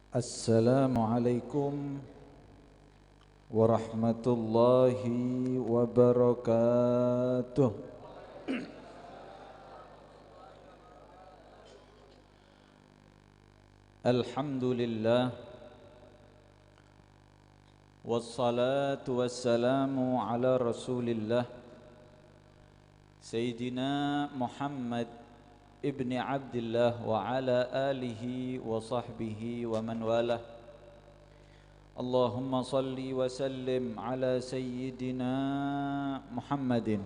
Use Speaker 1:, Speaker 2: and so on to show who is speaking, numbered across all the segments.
Speaker 1: Assalamualaikum warahmatullahi wabarakatuh. Alhamdulillah wassalatu wassalamu ala Rasulillah Sayyidina Muhammad ibni Abdillah wa ala alihi wa sahbihi wa man walah. Allahumma salli wa sallim ala Sayyidina Muhammadin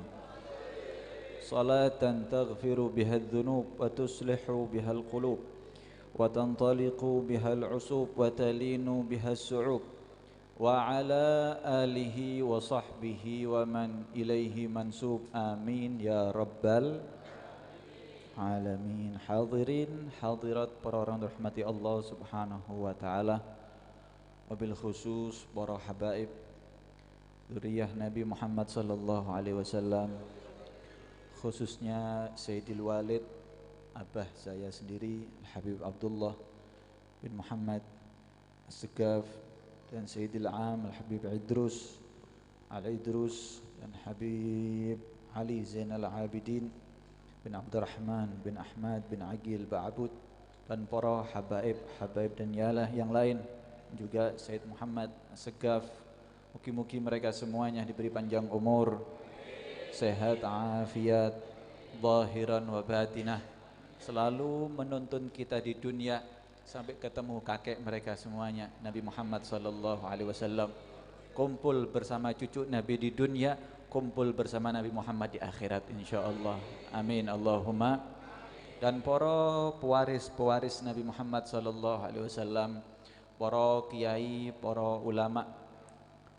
Speaker 1: salatan taghfiru biha adh-dhunub wa tuslihu biha al-qulub wa tantaliqu biha al-usub wa talinu biha as-su'ub wa ala alihi wa sahbihi wa man ilaihi mansub. Amin ya rabbal alamin. Hadirin hadirat para orang dirahmati Allah Subhanahu wa taala, wabil khusus para habaib dzurriyyah Nabi Muhammad sallallahu alaihi wasallam, khususnya Sayyidil Walid, abah saya sendiri Habib Abdullah bin Muhammad As-Segaf, dan Sayyidil Am Al-Habib Idrus Al-Idrus, dan Habib Ali Zainal Abidin bin Abdurrahman bin Ahmad bin Aqil Ba'abud, dan para habaib dan yalah yang lain, juga Sayyid Muhammad As-Segaf. Mugi-mugi mereka semuanya diberi panjang umur, sehat, afiat, zahiran wa batinah, selalu menuntun kita di dunia sampai ketemu kakek mereka semuanya, Nabi Muhammad sallallahu alaihi wasallam. Kumpul bersama cucu Nabi di dunia, kumpul bersama Nabi Muhammad di akhirat insyaallah. Amin Allahumma. Dan para pewaris Nabi Muhammad sallallahu alaihi wasallam, para kiai, para ulama,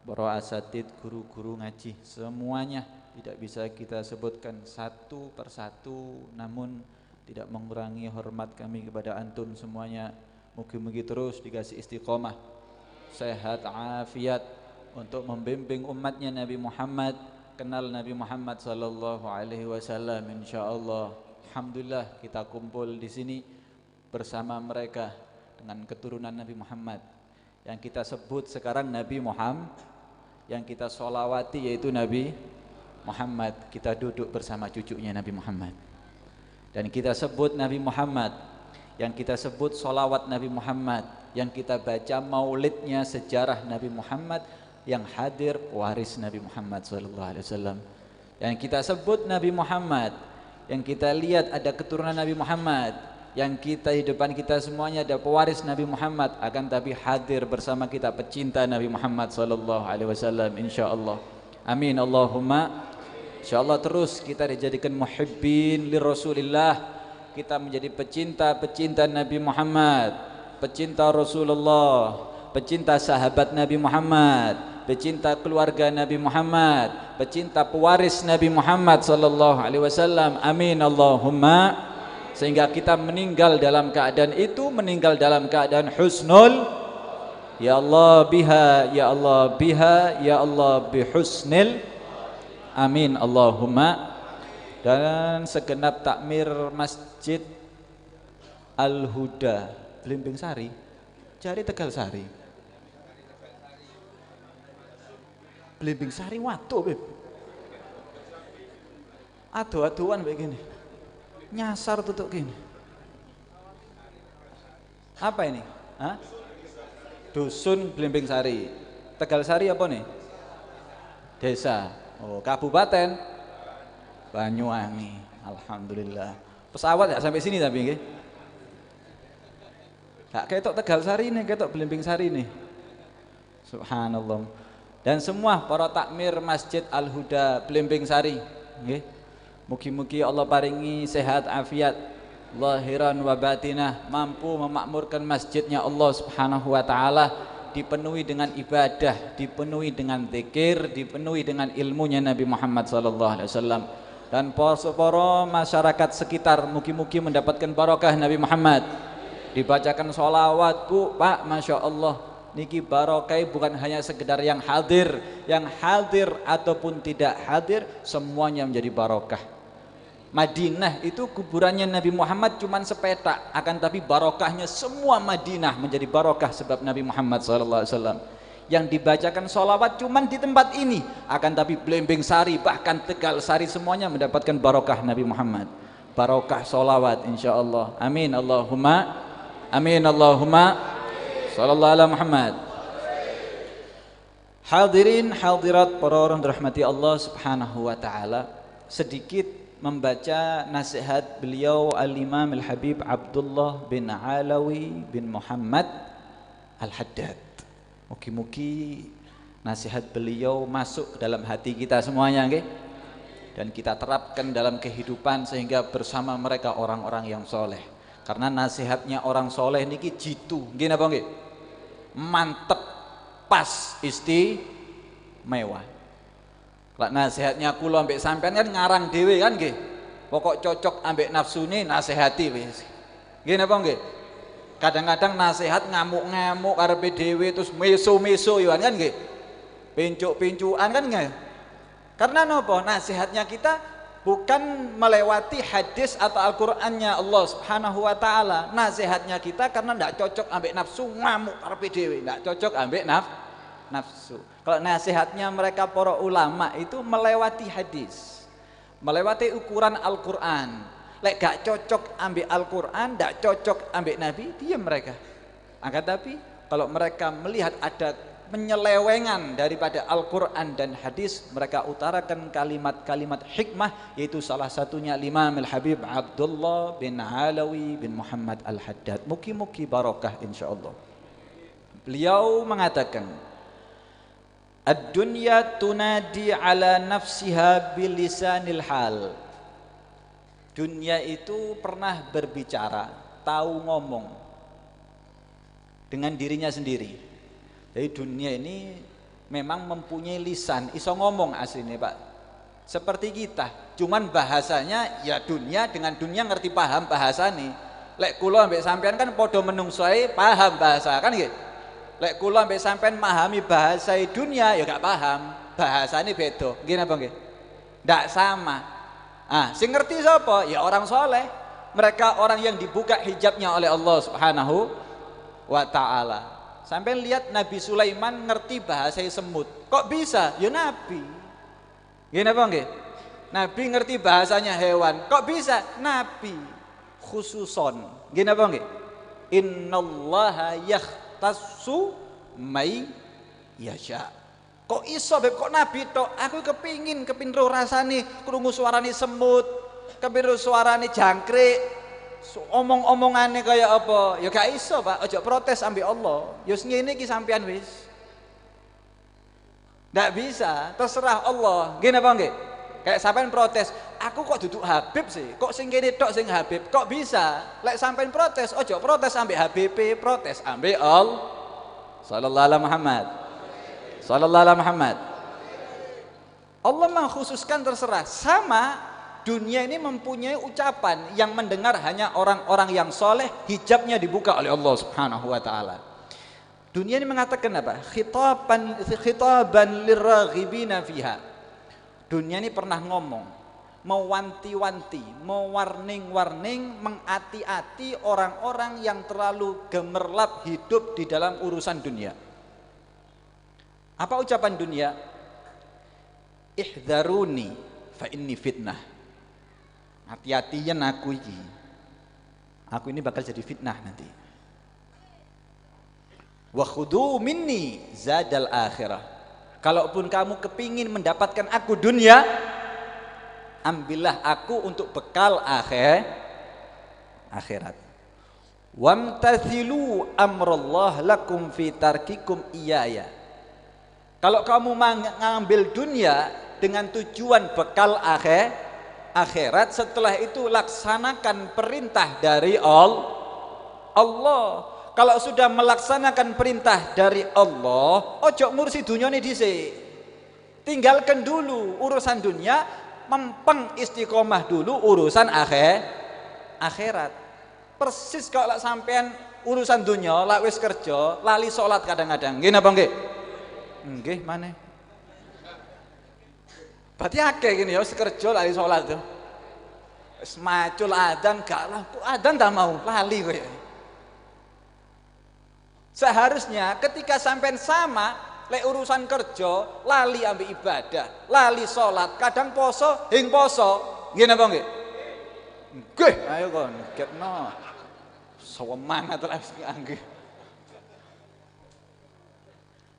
Speaker 1: para asatid, guru-guru ngaji, semuanya tidak bisa kita sebutkan satu persatu, namun tidak mengurangi hormat kami kepada antum semuanya. Mugi-mugi terus dikasih istiqomah, sehat, afiat untuk membimbing umatnya Nabi Muhammad, kenal Nabi Muhammad sallallahu alaihi wasallam insyaallah. Alhamdulillah kita kumpul di sini bersama mereka dengan keturunan Nabi Muhammad yang kita sebut sekarang Nabi Muhammad, yang kita sholawati yaitu Nabi Muhammad. Kita duduk bersama cucunya Nabi Muhammad dan kita sebut Nabi Muhammad, yang kita sebut sholawat Nabi Muhammad, yang kita baca maulidnya, sejarah Nabi Muhammad, yang hadir waris Nabi Muhammad sallallahu alaihi wasallam, yang kita sebut Nabi Muhammad, yang kita lihat ada keturunan Nabi Muhammad, yang kita di depan kita semuanya ada pewaris Nabi Muhammad, akan tapi hadir bersama kita pecinta Nabi Muhammad sallallahu alaihi wasallam insyaallah. Amin Allahumma. InsyaAllah terus kita dijadikan muhibbin li Rasulillah, kita menjadi pecinta Nabi Muhammad, pecinta Rasulullah, pecinta sahabat Nabi Muhammad, pecinta keluarga Nabi Muhammad, pecinta pewaris Nabi Muhammad sallallahu alaihi wasallam. Amin Allahumma. Sehingga kita meninggal dalam keadaan itu, meninggal dalam keadaan husnul, ya Allah biha, ya Allah biha, ya Allah bihusnil. Amin Allahumma. Dan segenap takmir Masjid Al-Huda Blimbing Sari, cari Tegal Sari, Blimbing Sari watu beb, adu-aduan begini, nyasar tutuk gini. Apa ini? Hah? Dusun Blimbing Sari, Tegal Sari apa nih? Desa. Oh, Kabupaten Banyuwangi. Alhamdulillah. Pesawat ya sampai sini tapi nggih. Gak ketok Tegal Sari nih, ketok Blimbing Sari nih. Subhanallah. Dan semua para takmir Masjid Al-Huda Blimbing Sari, nggih. Mugi-mugi Allah paringi sehat afiat lahiran wa batinah, mampu memakmurkan masjidnya Allah Subhanahu wa taala, dipenuhi dengan ibadah, dipenuhi dengan zikir, dipenuhi dengan ilmunya Nabi Muhammad sallallahu alaihi wasallam, dan para masyarakat sekitar mugi-mugi mendapatkan barokah Nabi Muhammad. Dibacakan sholawat Bu, Pak, Masya Allah, niki barokah bukan hanya sekedar yang hadir ataupun tidak hadir, semuanya menjadi barokah. Madinah itu kuburannya Nabi Muhammad cuman sepetak, akan tapi barokahnya semua Madinah menjadi barokah sebab Nabi Muhammad SAW. Yang dibacakan sholawat cuman di tempat ini, akan tapi Blembing Sari bahkan Tegal Sari semuanya mendapatkan barokah Nabi Muhammad, barokah sholawat insyaallah. Amin Allahumma amin Allahumma sallallahu ala Muhammad. Hadirin hadirat para orang dirahmati Allah Subhanahu wa taala, sedikit membaca nasihat beliau Al-Imam Al-Habib Abdullah bin Alawi bin Muhammad Al-Haddad. Mugi-mugi nasihat beliau masuk ke dalam hati kita semuanya, nggih, dan kita terapkan dalam kehidupan sehingga bersama mereka orang-orang yang soleh. Karena nasihatnya orang soleh niki jitu, nggih napa nggih? Mantep, pas, istimewa. Lah nasihatnya kula ambek sampean kan ngarang dhewe kan nggih. Pokok cocok ambek nafsune nasihati wis. Nggih napa nggih? Kadang-kadang nasihat ngamuk-ngamuk karepe dhewe terus meso-meso yo kan nggih. Pincuk-pincukan kan nggih. Karena napa? Nasihatnya kita bukan melewati hadis atau Al-Qur'annya Allah Subhanahu wa taala. Nasihatnya kita karena ndak cocok ambek nafsu, ngamuk karepe dhewe, ndak cocok ambek nafsu. Kalau nasihatnya mereka para ulama itu melewati hadis, melewati ukuran Al-Quran. Lek gak cocok ambil Al-Quran, gak cocok ambil Nabi, diam mereka. Akan tapi kalau mereka melihat ada penyelewengan daripada Al-Quran dan hadis, mereka utarakan kalimat-kalimat hikmah, yaitu salah satunya Imam Al-Habib Abdullah bin Alawi bin Muhammad Al-Haddad. Mugi-mugi barokah insyaallah. Beliau mengatakan, ad-dunya tunadi ala nafsiha bilisanil hal. Dunia itu pernah berbicara, tahu ngomong dengan dirinya sendiri. Jadi dunia ini memang mempunyai lisan, iso ngomong aslinya Pak. Seperti kita, cuman bahasanya ya dunia dengan dunia ngerti paham bahasa nih. Lek kula ambek sampean kan podo menungsoe paham bahasa kan gitu. Lek kula ambek sampean memahami bahasa dunia ya gak paham, bahasane beda. Nggih napa nggih? Ndak sama. Ah, sing ngerti sapa? Ya orang soleh. Mereka orang yang dibuka hijabnya oleh Allah Subhanahu wa taala. Sampai lihat Nabi Sulaiman ngerti bahasa semut. Kok bisa? Ya Nabi. Nggih napa nggih? Nabi ngerti bahasanya hewan. Kok bisa? Nabi. Khususon. Nggih napa nggih? Innallaha tasu mai yasha. Kok iso beb, kok Nabi tok? Aku kepingin ro rasane krungu suarane semut, kepingin ro suarane jangkrik, omong-omongane kaya apa? Ya gak iso, Pak. Ojo protes ambek Allah. Ya ngene iki sampean wis. Ndak bisa, terserah Allah. Nggih napa nggih? Kayak sampean protes, aku kok duduk Habib sih, kok sing kene tok sing Habib, kok bisa? Lek sampean protes, ojo protes ambek HBP, protes ambek Allah. Sallallahu alaihi Muhammad. Sallallahu alaihi Muhammad. Allah mengkhususkan terserah. Sama dunia ini mempunyai ucapan yang mendengar hanya orang-orang yang soleh, hijabnya dibuka oleh Allah Subhanahu wa taala. Dunia ini mengatakan apa? Khitaban liraghibina fiha. Dunia ini pernah ngomong, mewanti-wanti, mewarning-warning, mengati-ati orang-orang yang terlalu gemerlap hidup di dalam urusan dunia. Apa ucapan dunia? Ihdharuni fa inni fitnah. Hati-hatian aku ini. Aku ini bakal jadi fitnah nanti. Wa khudu minni zadal akhirah. Kalaupun kamu kepingin mendapatkan aku dunia, ambillah aku untuk bekal akhirat. Wamtathilu amrallah lakum fi tarkikum iyaya. Kalau kamu mengambil dunia dengan tujuan bekal akhirat, setelah itu laksanakan perintah dari Allah. Kalau sudah melaksanakan perintah dari Allah, ojo ngurusi dunia ini dhisik. Tinggalkan dulu urusan dunia, mempeng istiqomah dulu urusan akhirat. Persis kalau sampean urusan dunia, lak wis kerja, lali salat kadang-kadang. Nggih napa nggih? Nggih, maneh. Berarti akeh gini ya, wis kerja lali salat tuh. Semacul adzan gak lah, kok adzan tak mau lali kowe. Seharusnya ketika sampean sama lek urusan kerja lali ambil ibadah, lali salat, kadang poso hing poso. Nggih napa nggih? Nggih, ayo kon ketno. Semangat lah nggih.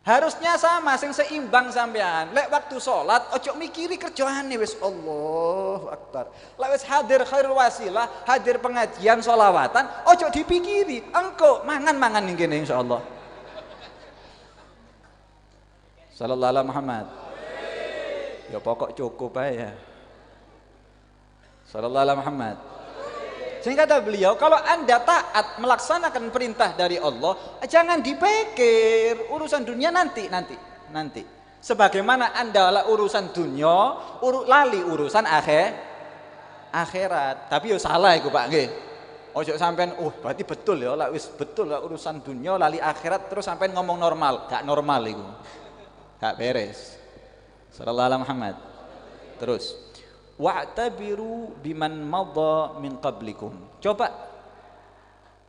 Speaker 1: Harusnya sama, sing seimbang sampean. Lek waktu sholat, ojo mikiri kerjaane wis Allahu Akbar. Lek wis hadir khairul wasilah, hadir pengajian sholawatan, ojo dipikiri. Engko mangan-mangan ning kene insyaallah. Sallallahu alaihi Muhammad. Ya pokok cukup ae ya. Sallallahu alaihi Muhammad. Sehingga kata beliau, kalau Anda taat melaksanakan perintah dari Allah, jangan dipikir urusan dunia nanti. Sebagaimana Anda lah urusan dunia, lali urusan akhirat. Tapi yo salah iku Pak nggih. Ojo sampean, berarti betul ya, lah wis betul lah urusan dunia lali akhirat terus sampean ngomong normal, gak normal iku. Gak beres. Sallallahu alaihi Muhammad. Terus wa'tabiru biman madha min qablikum. Coba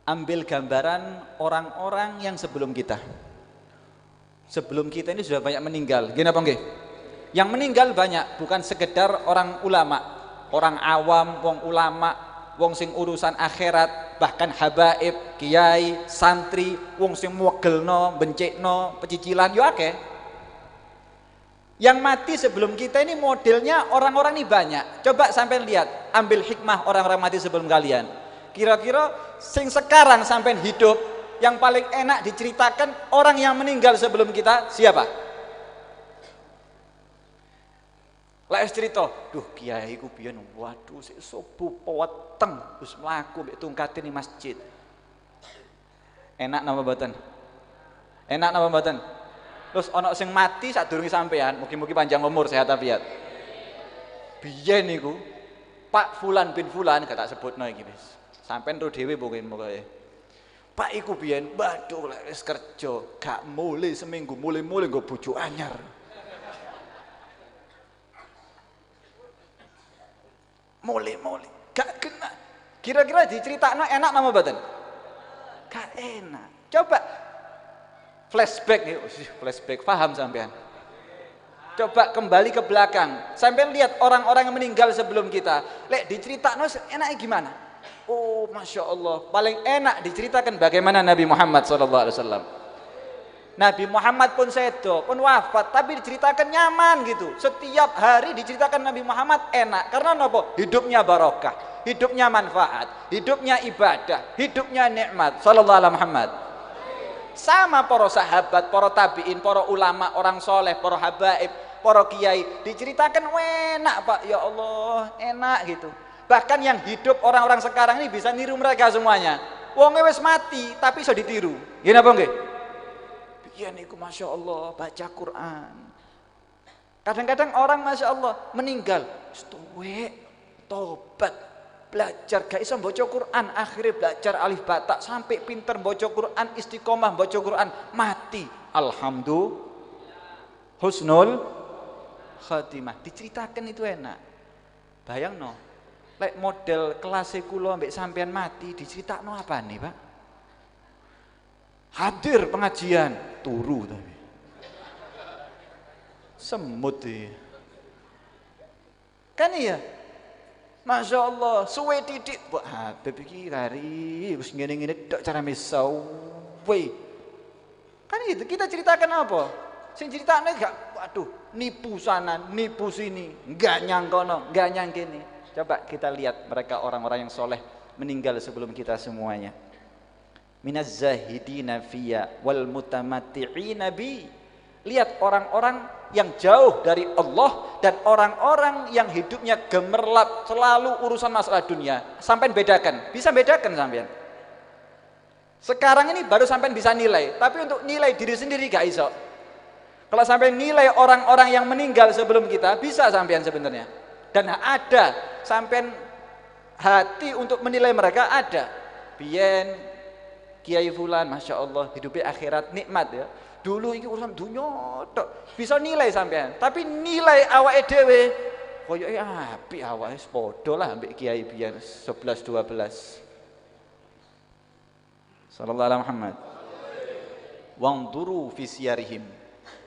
Speaker 1: ambil gambaran orang-orang yang sebelum kita. Sebelum kita ini sudah banyak meninggal. Gini apa nggih? Yang meninggal banyak, bukan sekedar orang ulama, orang awam, wong ulama, wong sing urusan akhirat, bahkan habaib, kiai, santri, wong sing muwegelno, bencikno, pecicilan yo akeh. Yang mati sebelum kita ini modelnya orang-orang ini banyak. Coba sampai lihat, ambil hikmah orang-orang mati sebelum kalian. Kira-kira sing sekarang sampai hidup, yang paling enak diceritakan orang yang meninggal sebelum kita siapa? Lah cerita, duh kiai ku biyen waduh sik subuh peweteng wis mlaku mbek tungkate ning masjid. Enak napa mboten? Enak napa mboten? Terus ono sing mati sadurunge sampean, mugi-mugi panjang umur sehat afiat. Biyen niku Pak Fulan bin Fulan gak tak sebutno iki wis. Sampeyan ro dhewe pokoke. Pak iku biyen waduh lek wis kerja gak mulai seminggu mulai nggo bojo anyar. Mulai gak kena. Kira-kira diceritakno enak napa mboten? Gak enak. Coba flashback nih, flashback paham sampean. Coba kembali ke belakang, sampean lihat orang-orang yang meninggal sebelum kita. Lek diceritakan enaknya gimana? Oh, masya Allah, paling enak diceritakan bagaimana Nabi Muhammad SAW. Nabi Muhammad pun sedo, pun wafat, tapi diceritakan nyaman gitu. Setiap hari diceritakan Nabi Muhammad enak, karena apa? Hidupnya barokah, hidupnya manfaat, hidupnya ibadah, hidupnya nikmat. Sallallahu alaihi Muhammad. Sama para sahabat, para tabiin, para ulama, orang soleh, para habaib, para kiai diceritakan enak Pak, ya Allah enak gitu. Bahkan yang hidup orang-orang sekarang ini bisa niru mereka semuanya. Wong wis mati tapi iso ditiru. Nggih napa nggih? Iya niku masya Allah baca Quran. Kadang-kadang orang masya Allah meninggal, tuwek, tobat. Belajar gak iso baca Quran, akhirnya belajar alif batak sampai pinter baca Quran, istiqomah baca Quran, mati. Alhamdulillah husnul khatimah. Diceritakan itu enak. Bayang no, lek model kelas kula ambek sampean mati diceritakno apa nih Pak? Hadir pengajian, turu tapi semut ya. Kan iya. Masya Allah, suwe titik, buat Habib iki kari, wis ngene-ngene tok cara misau, weh. Kan gitu, kita ceritakan apa? Sing ceritane gak, waduh, nipu sana, nipu sini, enggak nyangkono, enggak nyangkini. Coba kita lihat mereka orang-orang yang soleh meninggal sebelum kita semuanya. Minaz zahidina fiyya wal mutamatti'ina bi. Lihat orang-orang yang jauh dari Allah dan orang-orang yang hidupnya gemerlap selalu urusan masalah dunia. Sampai bedakan, bisa bedakan sampean. Sekarang ini baru sampean bisa nilai, tapi untuk nilai diri sendiri gak iso. Kalau sampai nilai orang-orang yang meninggal sebelum kita, bisa sampean sebenarnya. Dan ada sampean hati untuk menilai mereka ada. Biyen Kiai Fulan, masya Allah hidupnya akhirat nikmat ya. Dulu ini urusan dunia tok bisa nilai sampean, tapi nilai awake dhewe koyoke apik awake padha lah ambek kiai biyen 11 12. Sallallahu alaihi Muhammad. Wangduru fi siyarihim,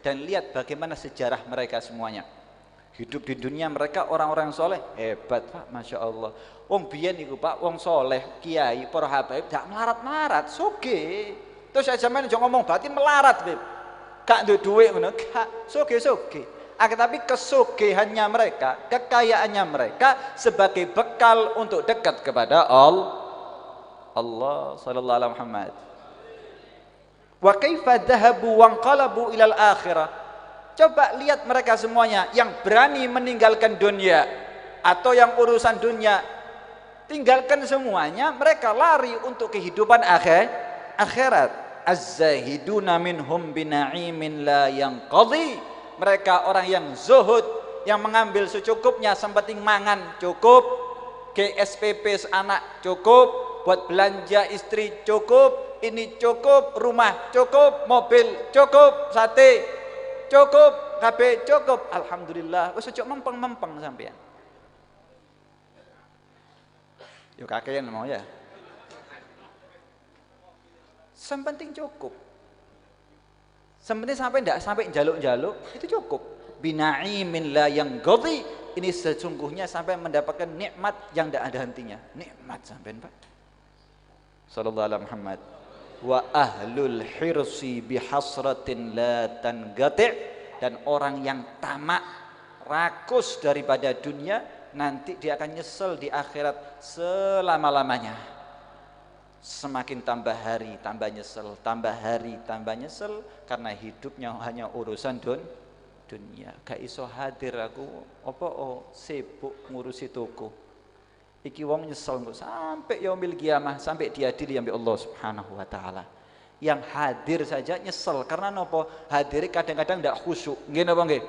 Speaker 1: dan lihat bagaimana sejarah mereka semuanya. Hidup di dunia mereka orang-orang soleh hebat Pak, masya Allah. Wong biyen iku Pak, wong soleh, kiai, para habaib gak melarat-melarat, sugih. Terus aja men ngomong berarti melarat, Beb. Gak duwe duit ngono, gak sugih-sugih. Tapi kesugihannya mereka, kekayaannya mereka sebagai bekal untuk dekat kepada Allah sallallahu alaihi Muhammad. Wa kaifa dhahabu wanqalabu ilal akhirah. Coba lihat mereka semuanya yang berani meninggalkan dunia atau yang urusan dunia, tinggalkan semuanya, mereka lari untuk kehidupan akhirat. Az-zahiduna minhum bina'imin la yanqadhi. Mereka orang yang zuhud, yang mengambil secukupnya, sempeting mangan cukup, GSPP anak cukup, buat belanja istri cukup, ini cukup, rumah cukup, mobil cukup, sate cukup, kabeh cukup, alhamdulillah. Wis ojo mempeng-mempeng sampean. Yo kakean mau ya. Sempenting cukup. Sempenting sampai ndak sampai jaluk-jaluk itu cukup. Bina'imin la yang ghadhi, ini sesungguhnya sampai mendapatkan nikmat yang tidak ada hentinya. Nikmat sampean Pak. Sallallahu alaihi Muhammad. Wa ahlul hirsi bihasratin la tangati', dan orang yang tamak, rakus daripada dunia, nanti dia akan nyesel di akhirat selama-lamanya. Semakin tambah hari tambah nyesel, tambah hari tambah nyesel, karena hidupnya hanya urusan dunia. Gak iso hadir aku sibuk ngurusi toko. Iki wong nyesel kok sampai yaumil kiamah, sampai diadili ambek Allah Subhanahu wa taala. Yang hadir saja nyesel karena nopo? Hadir kadang-kadang ndak khusyuk. Nggih napa nggih?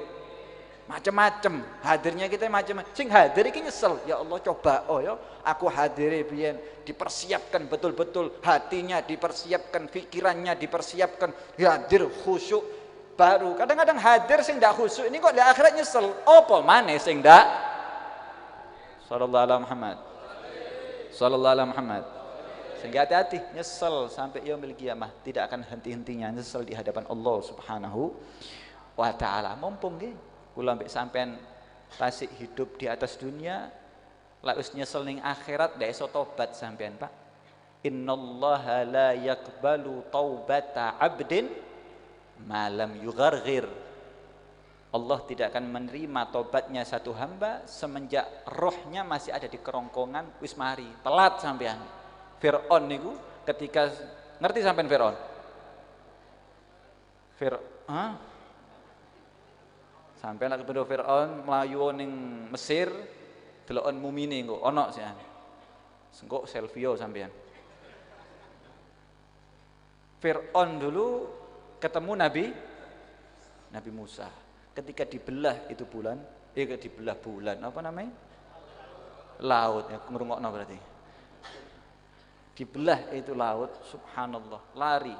Speaker 1: Macem-macem hadirnya kita macem. Sing hadir iki nyesel. Ya Allah coba ya aku hadire biyen, dipersiapkan betul-betul hatinya, dipersiapkan pikirannya, dipersiapkan hadir khusyuk baru. Kadang-kadang hadir sing ndak khusyuk ini kok di akhirat nyesel. Apa maneh sing ndak? Sallallahu alaihi Muhammad. Sallallahu alaihi Muhammad. Sehingga hati-hati, nyesel sampai yaumil qiyamah, tidak akan henti-hentinya nyesel di hadapan Allah Subhanahu wa taala. Mumpung nggih kula mbek sampean tasik hidup di atas dunia, lek wis nyesel ning akhirat ndak iso tobat sampean, Pak. Innallaha la yaqbalu taubata 'abdin ma lam yugharghir. Allah tidak akan menerima tobatnya satu hamba semenjak rohnya masih ada di kerongkongan wis mari. Telat sampean. Fir'aun niku ketika ngerti sampean Fir'aun? Sampean lek ketemu Fir'aun mlayu ning Mesir, delokon mumine engko ana sih. Engko selfie sampean. Fir'aun dulu ketemu Nabi Musa. Ketika dibelah itu dibelah bulan, apa namanya? Laut, ya ngrungokno berarti. Dibelah itu laut, subhanallah, lari.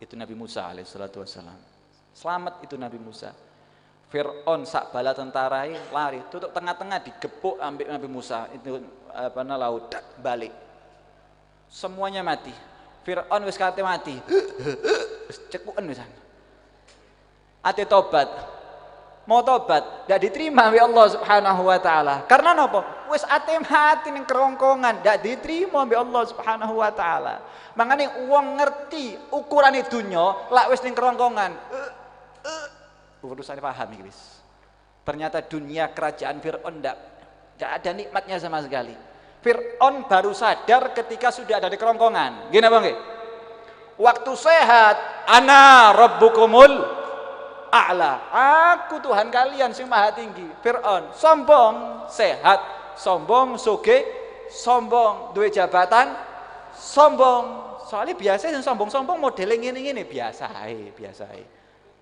Speaker 1: Itu Nabi Musa alaihissalatu wassalam. Selamat itu Nabi Musa. Fir'aun sak bala tentaranya lari, tutup tengah-tengah digepuk ambil Nabi Musa, itu laut balik. Semuanya mati. Fir'aun wis kate mati. Wis cekuken wisan. Ate tobat, mau tobat, tidak diterima oleh Allah Subhanahu wa taala. Karena napa? Wis ate mati ning kerongkongan, tidak diterima oleh Allah Subhanahu wa taala. Makane wong ngerti ukurane dunya, lak wis ning kerongkongan. Urusane paham iki wis. Ternyata dunia kerajaan Fir'aun tidak ada nikmatnya sama sekali. Fir'aun baru sadar ketika sudah ada di kerongkongan. Gini apa nggih? Waktu sehat, ana rabbukumul a'la, aku Tuhan kalian sing maha tinggi. Fir'aun sombong, sehat sombong, sugih sombong, duwe jabatan sombong. Soalnya biasa sing sombong-sombong modele ngene-ngene biasa ae.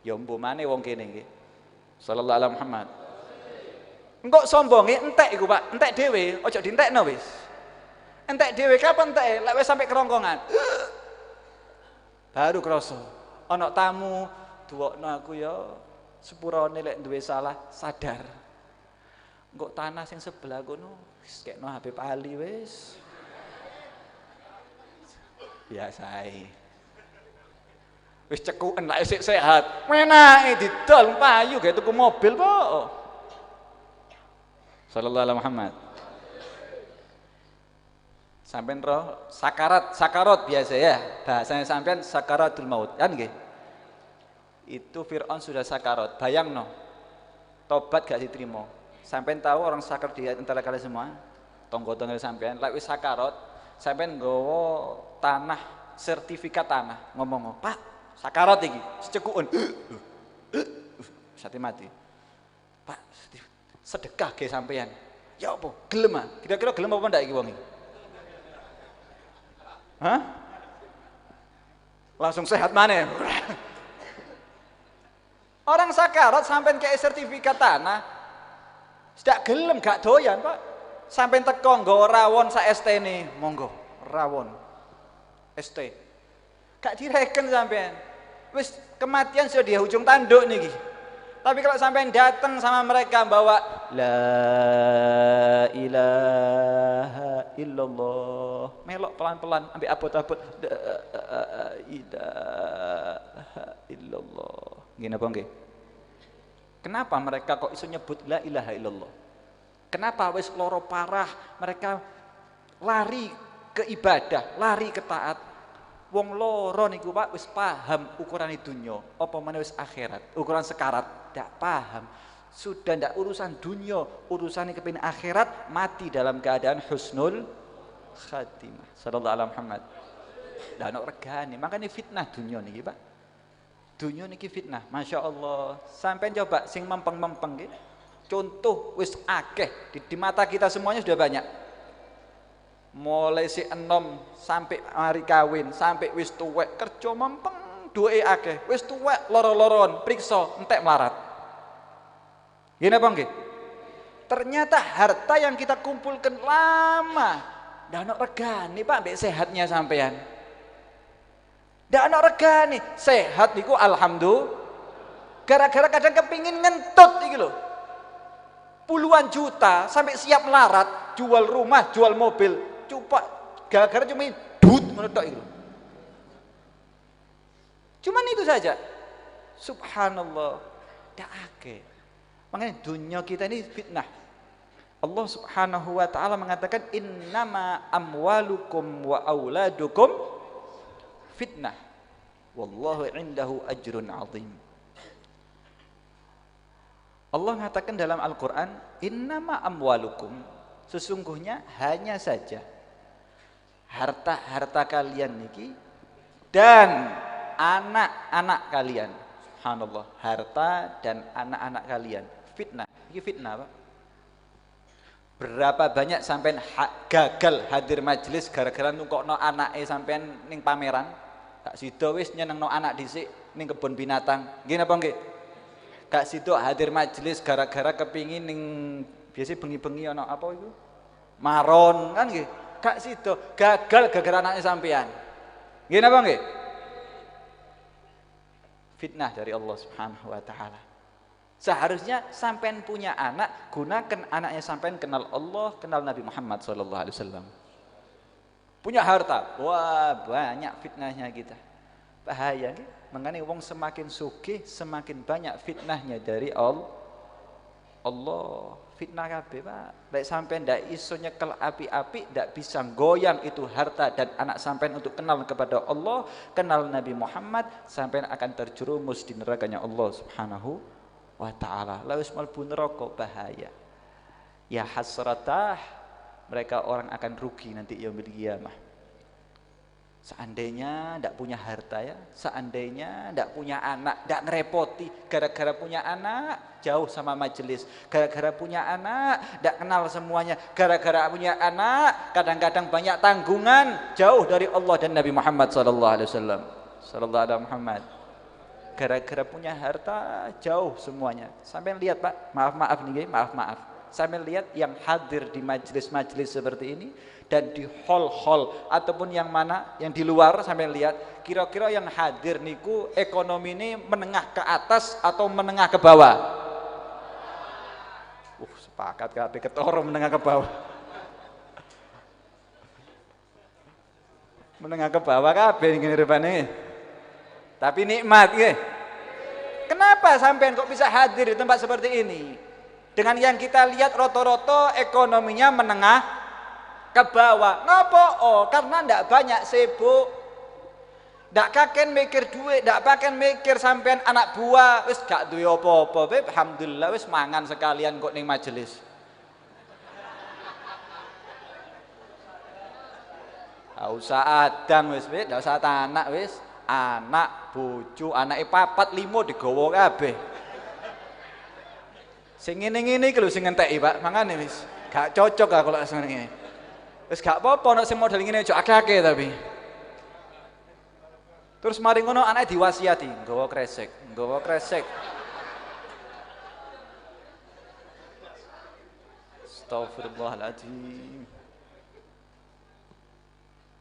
Speaker 1: Ya umpamane wong kene nggih. Sallallahu alaihi Muhammad. Engko sombonge entek iku, Pak. Entek dhewe, aja dientekno wis. Entek dhewe kapan entek? Lek wis sampe kerongkongan. Baru krasa ana tamu duwokno aku ya sepurane lek duwe salah sadar. Kok tanah sing sebelah kono wis kekno Habib Ali wis. Biasae. Wis cekuken lak isih sehat. Menake didol payu gawe tuku mobil po. Sallallahu alaihi Muhammad. Sampeyan roh sakarat biasa ya. Bahasanya sampeyan sakaratul maut kan nggih. Itu Fir'aun sudah sakarat. Bayangno. Tobat gak diterima. Sampeyan tahu orang sakar di antara kalian semua? Tonggo-tonggo sampeyan lek wis sakarat, sampeyan nggawa tanah, sertifikat tanah, ngomong, "Pak, sakarat iki, secekuken." Sate mati. Pak, sedekah ge sampeyan. Ya apa? Gelem ah? Kira-kira gelem apa ndak iki wong iki? Hah? Langsung sehat maneh. Orang sakarat sampeyan kayak sertifikat tanah. Tidak gelem gak doyan, Pak. Sampai teko nggawa rawon sak ST-ne, monggo, rawon. ST. Gak direken sampean. Wis kematian sudah di ujung tanduk niki. Tapi kalau sampean datang sama mereka bawa la ilaha illallah, melok pelan-pelan ambil abot-abot la ilaha illallah. Gini apa nggih? Kenapa mereka kok iso nyebut la ilaha illallah? Kenapa wis loro parah mereka lari ke ibadah, lari ke taat? Wong loro niku Pak wis paham ukuran dunya, apa meneh wis akhirat, ukuran sekarat ndak paham. Sudah ndak urusan dunya, urusan kepengin akhirat, mati dalam keadaan husnul khatimah. Sallallahu alaihi Muhammad. Ndak ono regane, makane fitnah dunya niki Pak. Dunia niki fitnah, masya Allah. Sampai coba sing mempeng-mempeng gitu. Contoh wis akeh di mata kita semuanya sudah banyak. Mulai si enom sampai mari kawin, sampai wis tuwek kerja mempeng duwe akeh. Wis tuwek loro-loron, periksa entek melarat. Gini apa nggih? Ternyata harta yang kita kumpulkan lama ndak ono regane Pak mbek sehatnya sampean. Ndak ana regane, sehat niku alhamdulillah. Gara-gara kadang kepingin ngentut iki lho. Puluhan juta sampai siap melarat, jual rumah, jual mobil, coba gara-gara cuma dut ngono tok iki lho. Cuman itu saja. Subhanallah, ndak akeh. Makanya dunia kita ini fitnah. Allah Subhanahu wa taala mengatakan innama amwalukum wa auladukum fitnah wallahu indahu ajrun azim. Allah mengatakan dalam Al-Qur'an innama amwalukum, sesungguhnya hanya saja harta-harta kalian niki dan anak-anak kalian. Subhanallah, harta dan anak-anak kalian fitnah. Ini fitnah Pak. Berapa banyak sampean gagal hadir majelis gara-gara nungkokno anake sampean ning pameran? Kak sida wis nyenengno anak dhisik ning kebun binatang. Nggih napa nggih? Kak sida hadir majelis gara-gara kepingin ning biasa bengi-bengi ana apa iku? Maron kan nggih. Kak sida gagal gara-gara anake sampean. Nggih napa nggih? Fitnah dari Allah Subhanahu wa taala. Seharusnya sampean punya anak, gunakan anaknya sampean kenal Allah, kenal Nabi Muhammad sallallahu alaihi wasallam. Punya harta, wah banyak fitnahnya kita. Bahaya gitu. Makanya wong semakin sugih semakin banyak fitnahnya dari Allah. Fitnah kabeh Pak. Lek sampean ndak iso nyekel api-api, ndak bisa goyang itu harta dan anak sampean untuk kenal kepada Allah, kenal Nabi Muhammad, sampean akan terjerumus di nerakanya Allah Subhanahu wa taala. La wis mlebu neraka bahaya. Ya hasratah, mereka orang akan rugi nanti yaumil qiyamah. Seandainya ndak punya harta ya, seandainya ndak punya anak, ndak ngerepoti, gara-gara punya anak jauh sama majelis, gara-gara punya anak ndak kenal semuanya, gara-gara punya anak kadang-kadang banyak tanggungan, jauh dari Allah dan Nabi Muhammad sallallahu alaihi wasallam. Sallallahu alaihi Muhammad. Gara-gara punya harta jauh semuanya. Sampai lihat Pak, maaf nih, maaf. Sampai lihat yang hadir di majelis-majelis seperti ini dan di hall-hall ataupun yang mana yang di luar, sampai lihat kira-kira yang hadir niku ekonomi ini menengah ke atas atau menengah ke bawah. Pakat kabeh ketara menengah ke bawah. Menengah ke bawah kabeh ngene rupane. Tapi nikmat nggih. Kenapa sampean kok bisa hadir di tempat seperti ini? Dengan yang kita lihat roto-roto ekonominya menengah ke bawah. Ngopo? Oh, karena ndak banyak sibuk. Ndak kaken mikir duit, ndak paken mikir sampean anak buah, wis gak duwe apa-apa, Beb. Alhamdulillah wis mangan sekalian kok ning majelis. Gak usah adang wis, Beb, ndak usah anak wis. Anak, bojo, anake 4, 5 digawa kabeh. Sing ngene-ngene iki lho sing ngenteki, Pak. Mangane wis gak cocok ah kalau sing ngene. Wis gak apa-apa nek sing model ngene aja akeh-akeh tapi. Terus mari ngono anake diwasiati, nggawa kresek, nggawa kresek. Astagfirullahaladzim.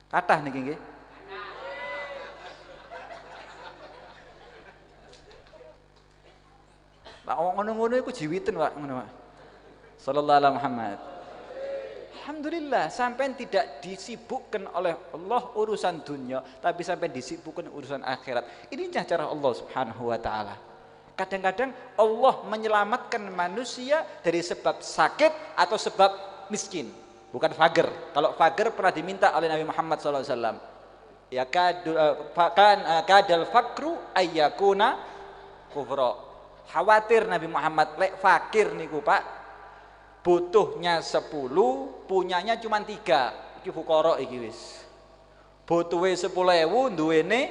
Speaker 1: Kathah niki nggih. Pak ngono-ngono iku jiwiten, Pak, ngono, Pak. Sallallahu alaihi Muhammad. Alhamdulillah sampai tidak disibukkan oleh Allah urusan dunia, tapi sampai disibukkan urusan akhirat. Ini cara Allah Subhanahu wa taala. Kadang-kadang Allah menyelamatkan manusia dari sebab sakit atau sebab miskin, bukan fakir. Kalau fakir pernah diminta oleh Nabi Muhammad SAW. Ya kadal fakru ayyakuna kufra. Khawatir Nabi Muhammad lek fakir niku, Pak, butuhnya 10, punyanya cuma 3. Iki fuqara iki wis. Butuhe 10.000, duwene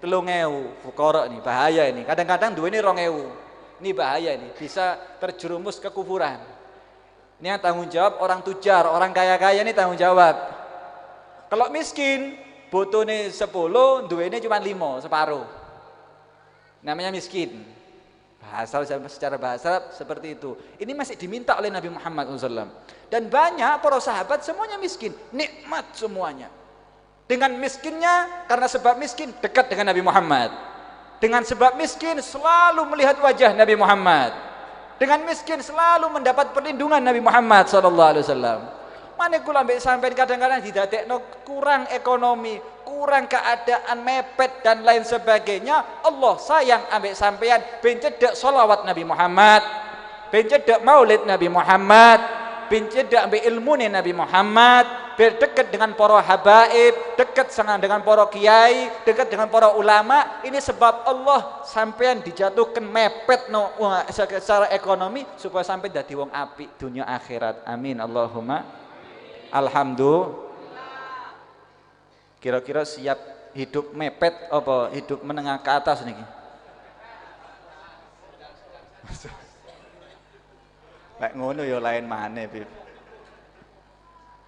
Speaker 1: 3.000. Fuqara ini bahaya ini. Kadang-kadang duwene 2.000. Ini bahaya ini, bisa terjerumus ke kufuran. Ini yang tanggung jawab orang tujar, orang kaya-kaya ini tanggung jawab. Kalau miskin, butuhnya 10, duwene cuma 5, separuh. Namanya miskin. Secara bahasa seperti itu. Ini masih diminta oleh Nabi Muhammad SAW. Dan banyak para sahabat semuanya miskin, nikmat semuanya. Dengan miskinnya, karena sebab miskin dekat dengan Nabi Muhammad. Dengan sebab miskin selalu melihat wajah Nabi Muhammad. Dengan miskin selalu mendapat perlindungan Nabi Muhammad SAW. Mana kula ambek sampean kadang-kadang didadekno kurang ekonomi, kurang keadaan mepet dan lain sebagainya. Allah sayang ambek sampean ben cedek sholawat Nabi Muhammad, ben cedek maulid Nabi Muhammad, ben cedek ambek ilmune Nabi Muhammad, ben dekat dengan para habaib, dekat dengan para kiai, dekat dengan para ulama. Ini sebab Allah sampean dijatuhkan mepet no secara ekonomi supaya sampai dadi wong apik dunia akhirat. Amin Allahumma. Alhamdulillah. Kira-kira siap hidup mepet apa hidup menengah ke atas niki? Lek ngono ya lain maneh, Bib.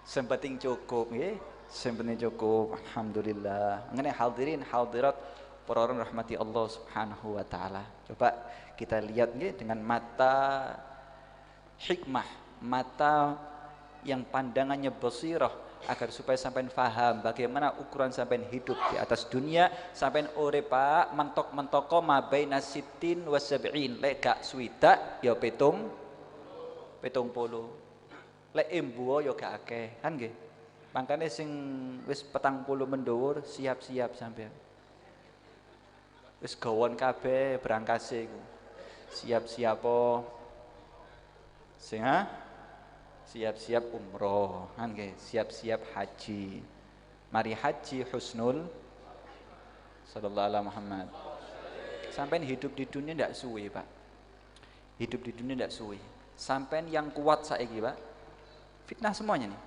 Speaker 1: Sempeting cukup nggih, sempeting cukup. Alhamdulillah. Ngene hadirin hadirat para orang rahmati Allah Subhanahu wa taala. Coba kita lihat nggih dengan mata hikmah, mata yang pandangannya basirah, agar supaya sampean faham bagaimana ukuran sampean hidup di atas dunia. Sampean urip, Pak, mentok-mentoko mabaina sittin wa sab'in, lek gak swidak ya 70, lek embuo ya gak akeh, kan nggih. Mangkane sing wis 40 mendhuwur siap-siap sampean. Wis gawon kabeh berangkase iku. Siap-siap apa? Sing siap-siap umroh, kan nggih, siap-siap haji. Mari haji husnul sallallahu alaihi Muhammad. Sampean hidup di dunia ndak suwe, Pak. Hidup di dunia ndak suwe. Sampean yang kuat saiki, Pak. Fitnah semuanya nih.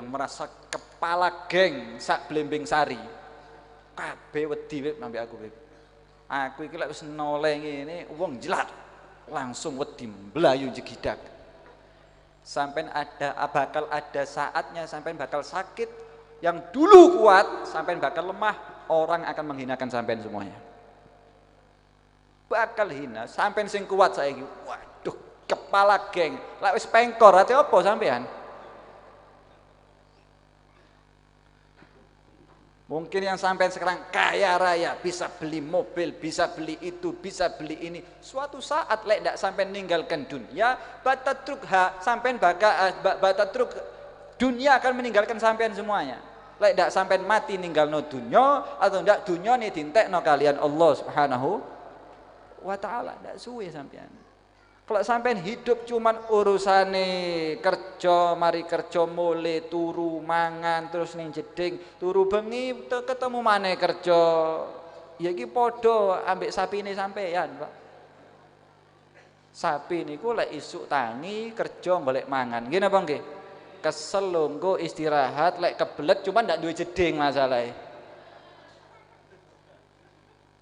Speaker 1: Yang merasa kepala geng sak blembing sari. Kabeh wedi wib ambek aku, wib. Aku iki lek wis noleh ngene, wong jelat langsung wedi mlayu jegidak. Sampai bakal ada saatnya sampai bakal sakit. Yang dulu kuat sampai bakal lemah. Orang akan menghinakan sampai semuanya. Bakal hina sampai sing kuat saiki. Waduh, kepala geng. Lah wis pengkor ate apa sampean?
Speaker 2: Mungkin yang sampai sekarang kaya raya, bisa beli mobil, bisa beli itu, bisa beli ini. Suatu saat lek ndak sampai meninggalkan dunia, batatrukha, sampai batatruk dunia akan meninggalkan sampean semuanya. Lek ndak sampai mati ninggal no dunia, atau ndak dunia nih dintekno kalian Allah Subhanahu wa taala, ndak suwe sampean. Kalau sampean hidup cuman urusane kerja, mari kerja mule turu mangan terus ning jeding, turu bengi ketemu maneh kerja. Ya iki padha ambek sapine sampean, Pak. Sapi niku lek isuk tangi kerja golek mangan. Nggih napa nggih? Kesel lho engko istirahat lek kebelet cuman ndak duwe jeding masalahe.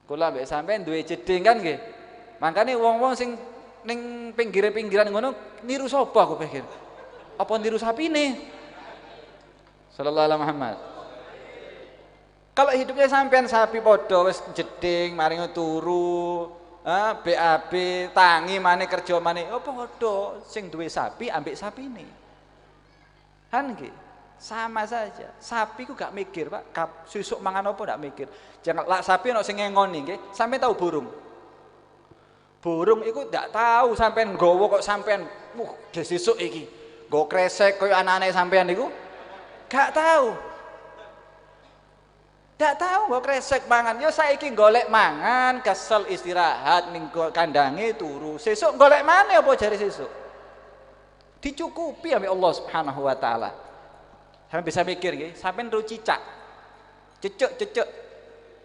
Speaker 2: Kula ambek sampean duwe jeding kan nggih. Makane wong-wong sing ning pinggir-pinggiran ngono niru sapa aku pikir. Apa niru sapine? Sallallahu alaihi Muhammad. Kalau hidupnya sampean sapi padha wis jeding maring turu, BAB tangi maneh kerja maneh, apa padha sing duwe sapi ambek sapine. Kan nggih. Sama saja. Sapi ku gak mikir, Pak. Sesuk mangan apa gak mikir. Jangan lak sapi ono sing ngengoni nggih. Sampe tahu burung. Burung itu tidak tahu sampean nggawa kok sampean sesuk iki nggo kresek koyo anak-anak sampean niku gak tahu. Gak tahu nggo kresek mangan. Yo saiki golek mangan, kesel istirahat ning kandange turu. Sesuk golek maneh apa jare sesuk? Dicukupi ambek Allah Subhanahu wa taala. Sampeyan bisa mikir nggih, sampean ru cicak. Cecek.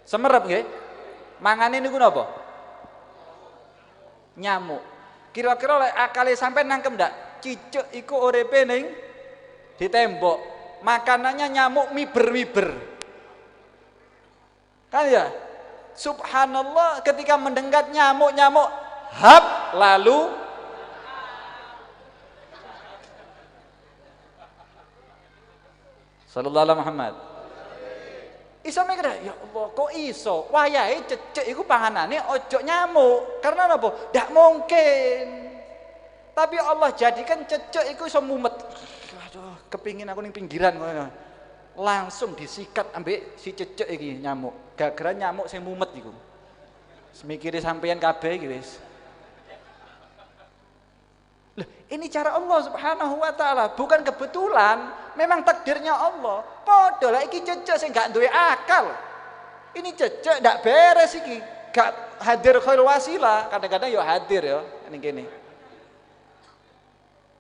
Speaker 2: Semerep nggih. Mangane niku napa? Nyamuk. Kira-kira lek akale sampean nangkem ndak? Cicuk iku uripe ning di tembok. Makanannya nyamuk miber-miber. Kan ya? Subhanallah, ketika mendekat nyamuk hap lalu sallallahu alaihi Muhammad. Iso mikir, ya Allah kok iso wayahe cecek iku panganane ojo nyamuk. Karena apa? Ndak mungkin. Tapi Allah jadikan cecek iku iso mumet. Aduh, kepingin aku ning pinggiran ngono. Langsung disikat ambek si cecek iki nyamuk. Gara-gara nyamuk sing mumet iku. Semikire sampeyan kabeh iki wis. Ini cara Allah Subhanahu wa taala, bukan kebetulan, memang takdirnya Allah. Padha lah iki cecek sing gak duwe akal. Ini cecek ndak beres iki, gak hadir khair wasilah, kadang-kadang yo hadir yo ning kene.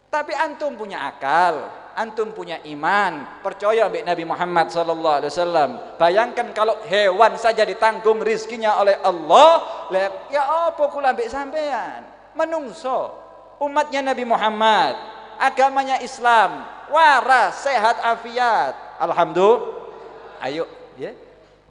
Speaker 2: Tapi antum punya akal, antum punya iman, percaya mbek Nabi Muhammad sallallahu alaihi wasallam. Bayangkan kalau hewan saja ditanggung rizkinya oleh Allah, ya apa kula mbek sampean? Menungso umatnya Nabi Muhammad, agamanya Islam, waras, sehat, afiat. Alhamdulillah. Ayo, ya.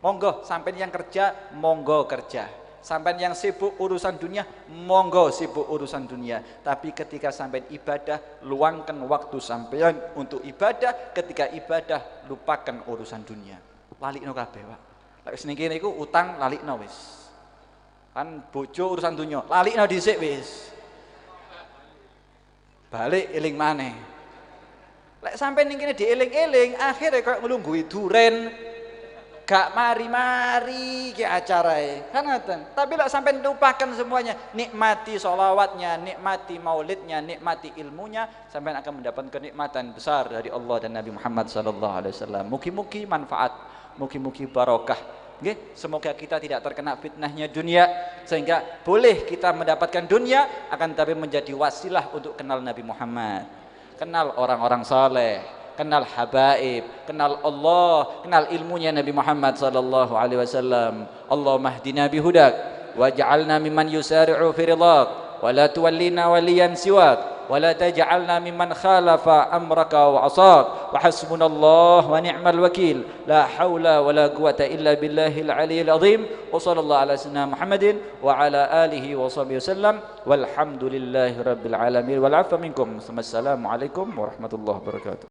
Speaker 2: Monggo, sampean yang kerja, monggo kerja. Sampean yang sibuk urusan dunia, monggo sibuk urusan dunia. Tapi ketika sampean ibadah, luangkan waktu sampean untuk ibadah. Ketika ibadah, lupakan urusan dunia. Lalikno kabeh, Pak. Lek wis ning kene iku utang lalikno wis. Kan bojo urusan dunia, lalikno dhisik wis. Balik eling maneh. Lek sampai ning kene dieling-eling, akhirnya koyo nglungguhi duren, gak mari-mari ki acarae. Kan ngoten. Tapi lek sampai lupakan semuanya, nikmati sholawatnya, nikmati maulidnya, nikmati ilmunya, sampai akan mendapat kenikmatan besar dari Allah dan Nabi Muhammad sallallahu alaihi wasallam. Mugi-mugi manfaat, mugi-mugi barokah. Nggih, semoga kita tidak terkena fitnahnya dunia sehingga boleh kita mendapatkan dunia akan tapi menjadi wasilah untuk kenal Nabi Muhammad, kenal orang-orang saleh, kenal habaib, kenal Allah, kenal ilmunya Nabi Muhammad sallallahu alaihi wasallam. Allahumma hdina bihudak waj'alna mimman yusari'u fi ridhak wa la tuwallina waliyan siwak wa la taj'alna mimman khalafa amraka wa 'asak wa hasbunallahu wa ni'mal wakil la haula wa la quwata illa billahil aliyyil azim wa sallallahu ala sayyidina Muhammadin wa ala alihi wa sahbihi wasallam walhamdulillahi rabbil alamin wal 'afwa minkum. Assalamu alaikum warahmatullahi wabarakatuh.